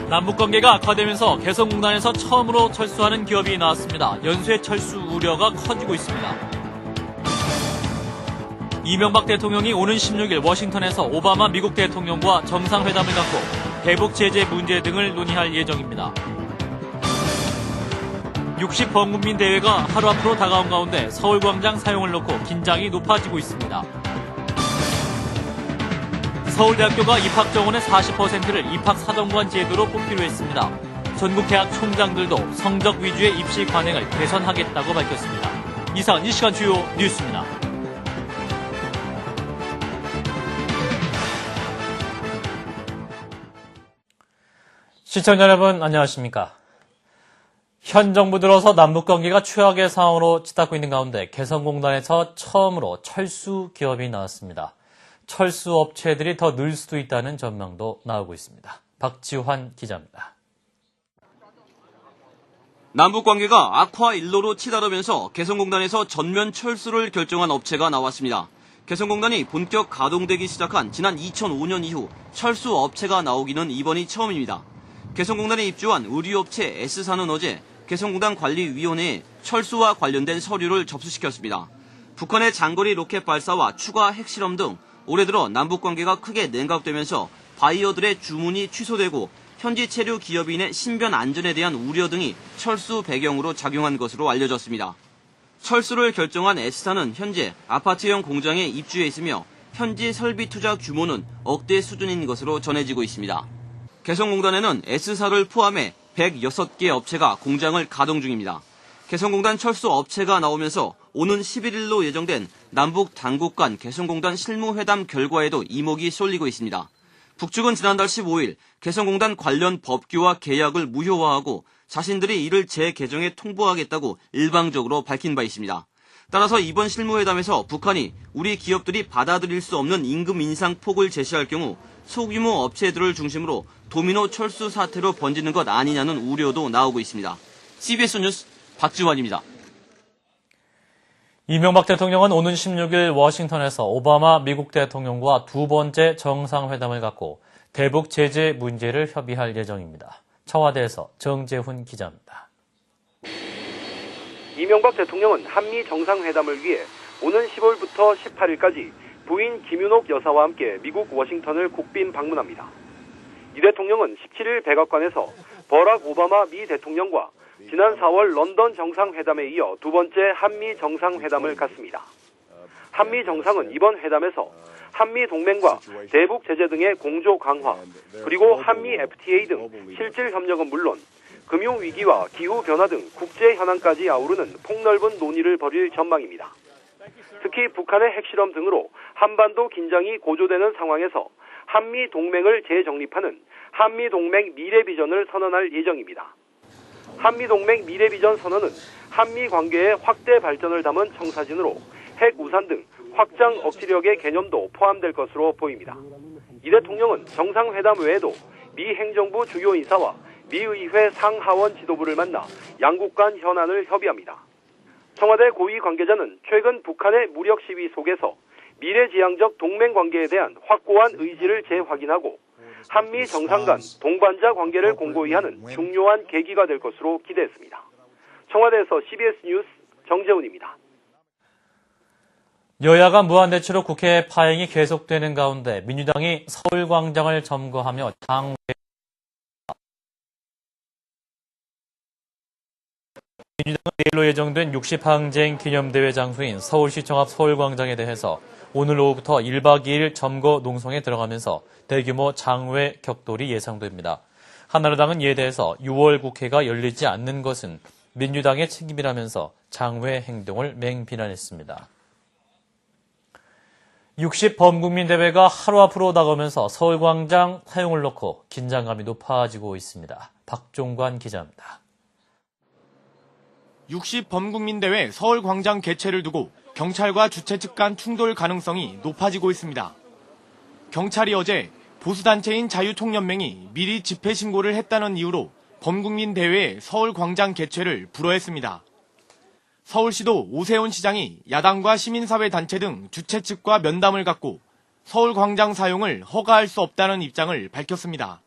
남북관계가 악화되면서 개성공단에서 처음으로 철수하는 기업이 나왔습니다. 연쇄 철수 우려가 커지고 있습니다. 이명박 대통령이 오는 16일 워싱턴에서 오바마 미국 대통령과 정상회담을 갖고 대북 제재 문제 등을 논의할 예정입니다. 60범국민 대회가 하루 앞으로 다가온 가운데 서울광장 사용을 놓고 긴장이 높아지고 있습니다. 서울대학교가 입학 정원의 40%를 입학사정관 제도로 뽑기로 했습니다. 전국 대학 총장들도 성적 위주의 입시 관행을 개선하겠다고 밝혔습니다. 이상 이 시간 주요 뉴스입니다. 시청자 여러분 안녕하십니까? 현 정부 들어서 남북관계가 최악의 상황으로 치닫고 있는 가운데 개성공단에서 처음으로 철수 기업이 나왔습니다. 철수 업체들이 더 늘 수도 있다는 전망도 나오고 있습니다. 박지환 기자입니다. 남북관계가 악화 일로로 치달으면서 개성공단에서 전면 철수를 결정한 업체가 나왔습니다. 개성공단이 본격 가동되기 시작한 지난 2005년 이후 철수 업체가 나오기는 이번이 처음입니다. 개성공단에 입주한 의류업체 S사는 어제 개성공단 관리위원회에 철수와 관련된 서류를 접수시켰습니다. 북한의 장거리 로켓 발사와 추가 핵실험 등 올해 들어 남북관계가 크게 냉각되면서 바이어들의 주문이 취소되고 현지 체류 기업인의 신변 안전에 대한 우려 등이 철수 배경으로 작용한 것으로 알려졌습니다. 철수를 결정한 S사는 현재 아파트형 공장에 입주해 있으며 현지 설비 투자 규모는 억대 수준인 것으로 전해지고 있습니다. 개성공단에는 S사를 포함해 106개 업체가 공장을 가동 중입니다. 개성공단 철수 업체가 나오면서 오는 11일로 예정된 남북 당국 간 개성공단 실무회담 결과에도 이목이 쏠리고 있습니다. 북측은 지난달 15일 개성공단 관련 법규와 계약을 무효화하고 자신들이 이를 재개정에 통보하겠다고 일방적으로 밝힌 바 있습니다. 따라서 이번 실무회담에서 북한이 우리 기업들이 받아들일 수 없는 임금 인상 폭을 제시할 경우 소규모 업체들을 중심으로 도미노 철수 사태로 번지는 것 아니냐는 우려도 나오고 있습니다. CBS 뉴스 박지환입니다. 이명박 대통령은 오는 16일 워싱턴에서 오바마 미국 대통령과 두 번째 정상회담을 갖고 대북 제재 문제를 협의할 예정입니다. 청와대에서 정재훈 기자입니다. 이명박 대통령은 한미 정상회담을 위해 오는 10월부터 18일까지 부인 김윤옥 여사와 함께 미국 워싱턴을 국빈 방문합니다. 이 대통령은 17일 백악관에서 버락 오바마 미 대통령과 지난 4월 런던 정상회담에 이어 두 번째 한미 정상회담을 갖습니다. 한미 정상은 이번 회담에서 한미 동맹과 대북 제재 등의 공조 강화, 그리고 한미 FTA 등 실질 협력은 물론 금융 위기와 기후 변화 등 국제 현안까지 아우르는 폭넓은 논의를 벌일 전망입니다. 특히 북한의 핵실험 등으로 한반도 긴장이 고조되는 상황에서 한미 동맹을 재정립하는 한미 동맹 미래 비전을 선언할 예정입니다. 한미 동맹 미래 비전 선언은 한미 관계의 확대 발전을 담은 청사진으로 핵 우산 등 확장 억지력의 개념도 포함될 것으로 보입니다. 이 대통령은 정상회담 외에도 미 행정부 주요 인사와 미 의회 상하원 지도부를 만나 양국 간 현안을 협의합니다. 청와대 고위 관계자는 최근 북한의 무력 시위 속에서 미래지향적 동맹 관계에 대한 확고한 의지를 재확인하고 한미 정상 간 동반자 관계를 공고히 하는 중요한 계기가 될 것으로 기대했습니다. 청와대에서 CBS 뉴스 정재훈입니다. 여야가 무한대치로 국회 파행이 계속되는 가운데 민주당이 서울광장을 점거하며 민주당은 내일로 예정된 60항쟁 기념대회 장소인 서울시청 앞 서울광장에 대해서 오늘 오후부터 1박 2일 점거 농성에 들어가면서 대규모 장외 격돌이 예상됩니다. 한나라당은 이에 대해서 6월 국회가 열리지 않는 것은 민주당의 책임이라면서 장외 행동을 맹비난했습니다. 60범국민 대회가 하루 앞으로 다가오면서 서울광장 사용을 놓고 긴장감이 높아지고 있습니다. 박종관 기자입니다. 60범국민 대회 서울광장 개최를 두고 경찰과 주최 측 간 충돌 가능성이 높아지고 있습니다. 경찰이 어제 보수단체인 자유총연맹이 미리 집회 신고를 했다는 이유로 범국민 대회 서울광장 개최를 불허했습니다. 서울시도 오세훈 시장이 야당과 시민사회 단체 등 주최 측과 면담을 갖고 서울광장 사용을 허가할 수 없다는 입장을 밝혔습니다.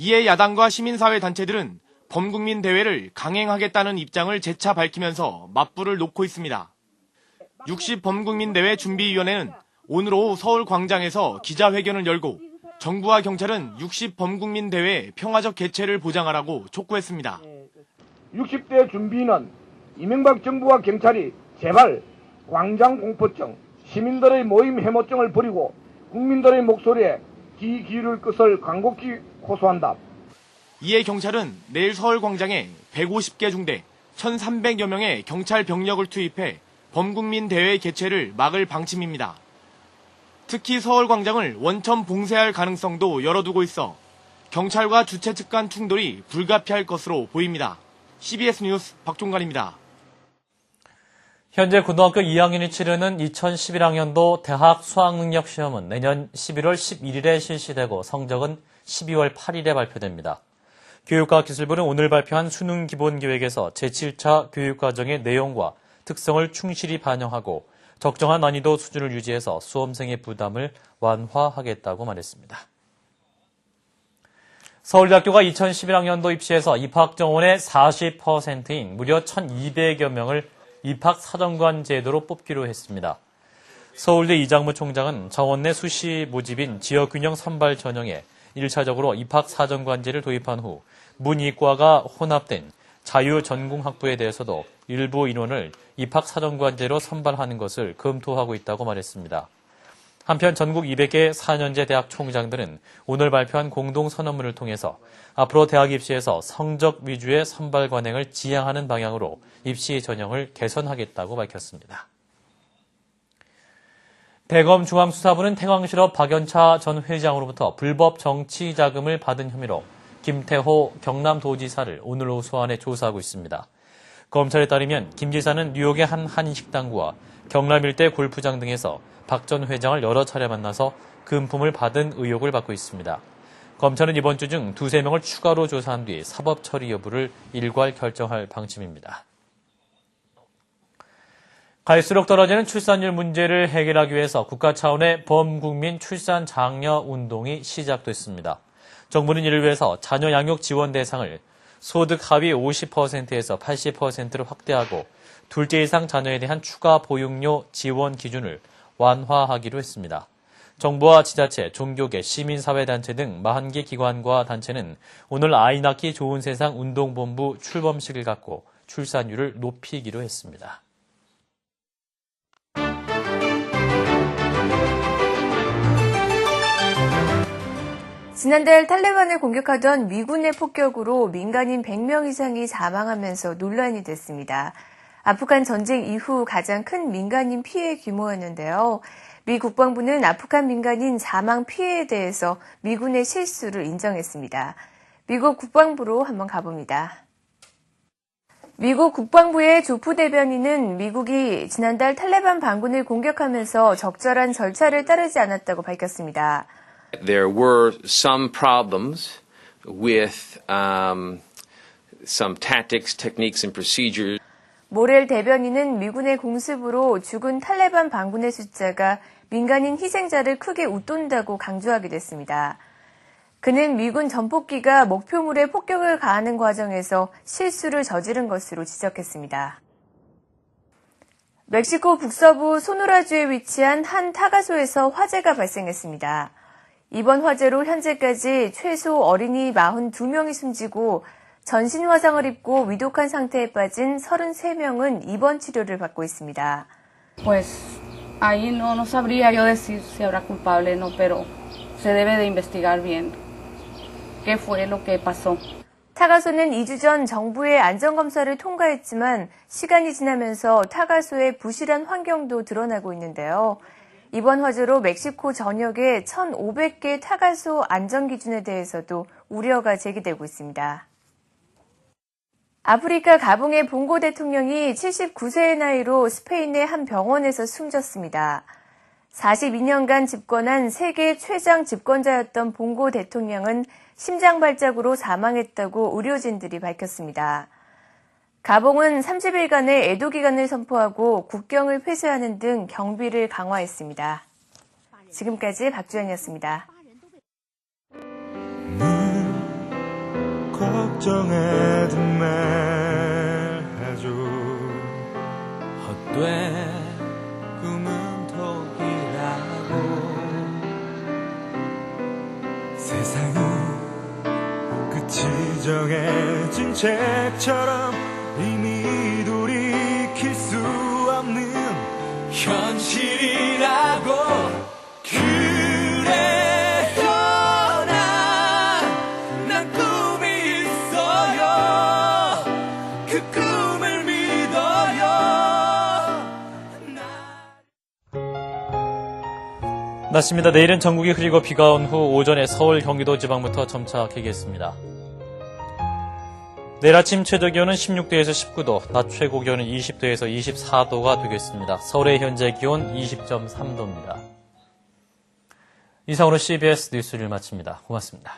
이에 야당과 시민사회 단체들은 범국민 대회를 강행하겠다는 입장을 재차 밝히면서 맞불을 놓고 있습니다. 60범국민대회 준비위원회는 오늘 오후 서울 광장에서 기자회견을 열고 정부와 경찰은 60범국민대회 평화적 개최를 보장하라고 촉구했습니다. 60대 준비는 이명박 정부와 경찰이 제발 광장 공포증, 시민들의 모임 해모증을 버리고 국민들의 목소리에 귀 기울일 것을 간곡히 호소한다. 이에 경찰은 내일 서울 광장에 150개 중대 1,300여 명의 경찰 병력을 투입해 범국민 대회 개최를 막을 방침입니다. 특히 서울 광장을 원천 봉쇄할 가능성도 열어두고 있어 경찰과 주최 측 간 충돌이 불가피할 것으로 보입니다. CBS 뉴스 박종관입니다. 현재 고등학교 2학년이 치르는 2011학년도 대학 수학능력 시험은 내년 11월 11일에 실시되고 성적은 12월 8일에 발표됩니다. 교육과학기술부는 오늘 발표한 수능 기본계획에서 제7차 교육과정의 내용과 특성을 충실히 반영하고 적정한 난이도 수준을 유지해서 수험생의 부담을 완화하겠다고 말했습니다. 서울대학교가 2011학년도 입시에서 입학 정원의 40%인 무려 1,200여 명을 입학사정관 제도로 뽑기로 했습니다. 서울대 이장무 총장은 정원 내 수시 모집인 지역균형 선발 전형에 1차적으로 입학사정관제를 도입한 후 문이과가 혼합된 자유전공학부에 대해서도 일부 인원을 입학사정관제로 선발하는 것을 검토하고 있다고 말했습니다. 한편 전국 200개 4년제 대학 총장들은 오늘 발표한 공동선언문을 통해서 앞으로 대학 입시에서 성적 위주의 선발 관행을 지향하는 방향으로 입시 전형을 개선하겠다고 밝혔습니다. 대검 중앙수사부는 태광실업 박연차 전 회장으로부터 불법 정치 자금을 받은 혐의로 김태호 경남도지사를 오늘 오후 소환해 조사하고 있습니다. 검찰에 따르면 김 지사는 뉴욕의 한 한인식당과 경남 일대 골프장 등에서 박 전 회장을 여러 차례 만나서 금품을 받은 의혹을 받고 있습니다. 검찰은 이번 주 중 2-3명을 추가로 조사한 뒤 사법 처리 여부를 일괄 결정할 방침입니다. 갈수록 떨어지는 출산율 문제를 해결하기 위해서 국가 차원의 범국민 출산 장려 운동이 시작됐습니다. 정부는 이를 위해서 자녀 양육 지원 대상을 소득 하위 50%에서 80%로 확대하고 둘째 이상 자녀에 대한 추가 보육료 지원 기준을 완화하기로 했습니다. 정부와 지자체, 종교계, 시민사회단체 등 40개 기관과 단체는 오늘 아이 낳기 좋은 세상 운동본부 출범식을 갖고 출산율을 높이기로 했습니다. 지난달 탈레반을 공격하던 미군의 폭격으로 민간인 100명 이상이 사망하면서 논란이 됐습니다. 아프간 전쟁 이후 가장 큰 민간인 피해 규모였는데요. 미 국방부는 아프간 민간인 사망 피해에 대해서 미군의 실수를 인정했습니다. 미국 국방부로 한번 가봅니다. 미국 국방부의 조프 대변인은 미국이 지난달 탈레반 반군을 공격하면서 적절한 절차를 따르지 않았다고 밝혔습니다. There were some problems with some tactics, techniques, and procedures. 모렐 대변인은 미군의 공습으로 죽은 탈레반 반군의 숫자가 민간인 희생자를 크게 웃돈다고 강조하기도 했습니다. 그는 미군 전폭기가 목표물에 폭격을 가하는 과정에서 실수를 저지른 것으로 지적했습니다. 멕시코 북서부 소노라주에 위치한 한 타가소에서 화재가 발생했습니다. 이번 화재로 현재까지 최소 어린이 42명이 숨지고 전신 화상을 입고 위독한 상태에 빠진 33명은 입원 치료를 받고 있습니다. Pues ahí no sabría yo decir si habrá culpable no, pero se debe de investigar bien qué fue lo que pasó. 타가소는 2주 전 정부의 안전검사를 통과했지만 시간이 지나면서 타가소의 부실한 환경도 드러나고 있는데요. 이번 화재로 멕시코 전역의 1,500개 타가소 안전기준에 대해서도 우려가 제기되고 있습니다. 아프리카 가봉의 봉고 대통령이 79세의 나이로 스페인의 한 병원에서 숨졌습니다. 42년간 집권한 세계 최장 집권자였던 봉고 대통령은 심장 발작으로 사망했다고 의료진들이 밝혔습니다. 가봉은 30일간의 애도 기간을 선포하고 국경을 폐쇄하는 등 경비를 강화했습니다. 지금까지 박주연이었습니다. 걱정하든 말아줘. 헛된 꿈은 독이라고. 세상은 끝이 정해진 책처럼 이미 돌이킬 수 없는 현실이라고. 그래요, 난 꿈이 있어요. 그 꿈을 믿어요. 낮습니다. 내일은 전국이 흐리고 비가 온 후 오전에 서울, 경기도 지방부터 점차 개겠습니다. 내일 아침 최저기온은 16도에서 19도, 낮 최고기온은 20도에서 24도가 되겠습니다. 서울의 현재 기온 20.3도입니다. 이상으로 CBS 뉴스를 마칩니다. 고맙습니다.